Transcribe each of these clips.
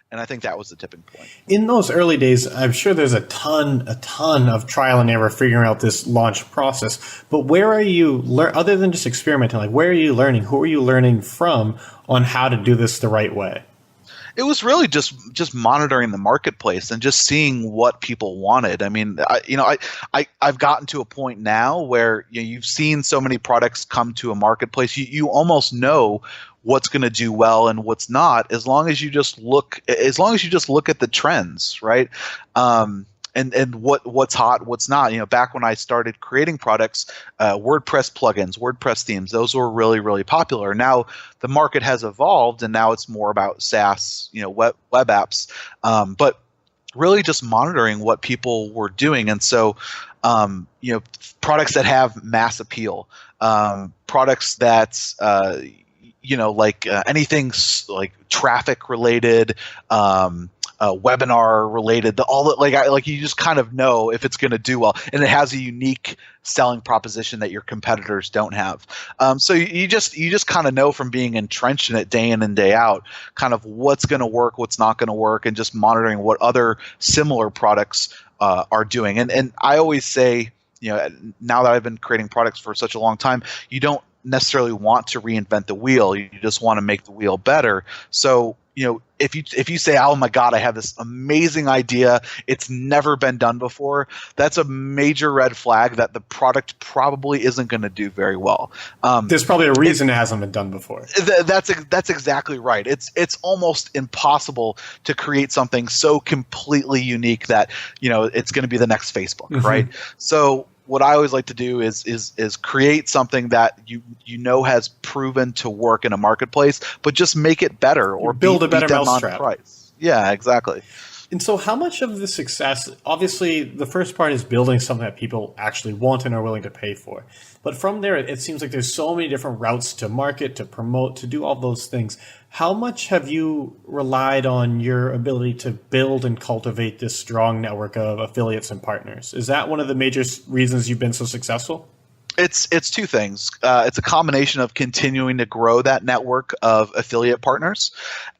And I think that was the tipping point. In those early days, I'm sure there's a ton of trial and error figuring out this launch process. But where are you, other than just experimenting, like where are you learning? Who are you learning from on how to do this the right way? It was really just monitoring the marketplace and just seeing what people wanted. I mean, I've gotten to a point now where you've seen so many products come to a marketplace. You almost know what's going to do well and what's not, as long as you just look at the trends, right? And what's hot, what's not. Back when I started creating products, WordPress plugins, WordPress themes, those were really, really popular. Now the market has evolved, and now it's more about SaaS, web apps. But really just monitoring what people were doing, and so products that have mass appeal, products that anything like traffic related, webinar related, you just kind of know if it's going to do well, and it has a unique selling proposition that your competitors don't have. So you just kind of know from being entrenched in it day in and day out, kind of what's going to work, what's not going to work, and just monitoring what other similar products are doing. And I always say, now that I've been creating products for such a long time, you don't necessarily want to reinvent the wheel. You just want to make the wheel better. So, if you say, oh my God, I have this amazing idea, it's never been done before, that's a major red flag that the product probably isn't going to do very well. There's probably a reason it hasn't been done before. That's exactly right. It's almost impossible to create something so completely unique that, it's going to be the next Facebook, mm-hmm. right? So what I always like to do is create something that has proven to work in a marketplace, but just make it better or build a better mousetrap. Price. Yeah, exactly. And so how much of the success, obviously the first part is building something that people actually want and are willing to pay for. But from there, it seems like there's so many different routes to market, to promote, to do all those things. How much have you relied on your ability to build and cultivate this strong network of affiliates and partners? Is that one of the major reasons you've been so successful? It's two things. It's a combination of continuing to grow that network of affiliate partners,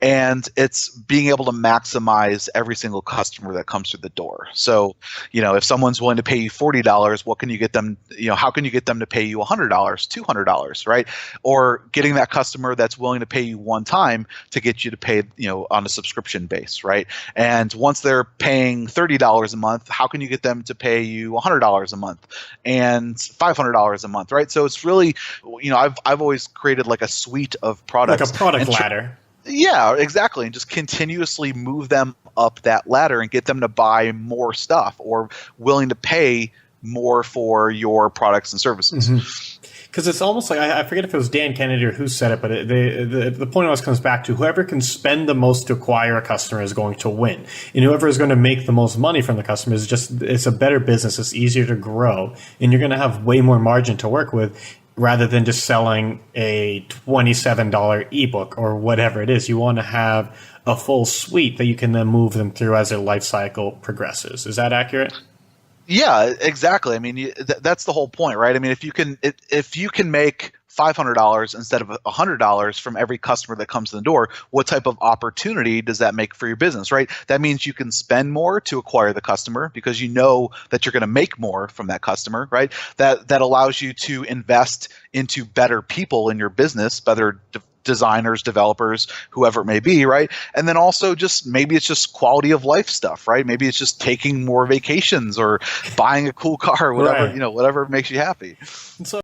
and it's being able to maximize every single customer that comes through the door. So, if someone's willing to pay you $40, what can you get them? How can you get them to pay you $100, $200, right? Or getting that customer that's willing to pay you one time to get you to pay, on a subscription base, right? And once they're paying $30 a month, how can you get them to pay you $100 a month and $500 a month, right? So it's really, I've always created like a suite of products, like a product ladder. Yeah, exactly, and just continuously move them up that ladder and get them to buy more stuff or willing to pay more for your products and services. Because it's almost like, I forget if it was Dan Kennedy or who said it, but the point always comes back to whoever can spend the most to acquire a customer is going to win. And whoever is going to make the most money from the customer it's a better business. It's easier to grow. And you're going to have way more margin to work with rather than just selling a $27 ebook or whatever it is. You want to have a full suite that you can then move them through as their life cycle progresses. Is that accurate? Yeah, exactly. I mean, that's the whole point, right? I mean, if you can make $500 instead of $100 from every customer that comes in the door, what type of opportunity does that make for your business, right? That means you can spend more to acquire the customer because you know that you're going to make more from that customer, right? That allows you to invest into better people in your business, better designers, developers, whoever it may be, right? And then also maybe it's just quality of life stuff, right? Maybe it's just taking more vacations or buying a cool car, whatever, right. Whatever makes you happy. And so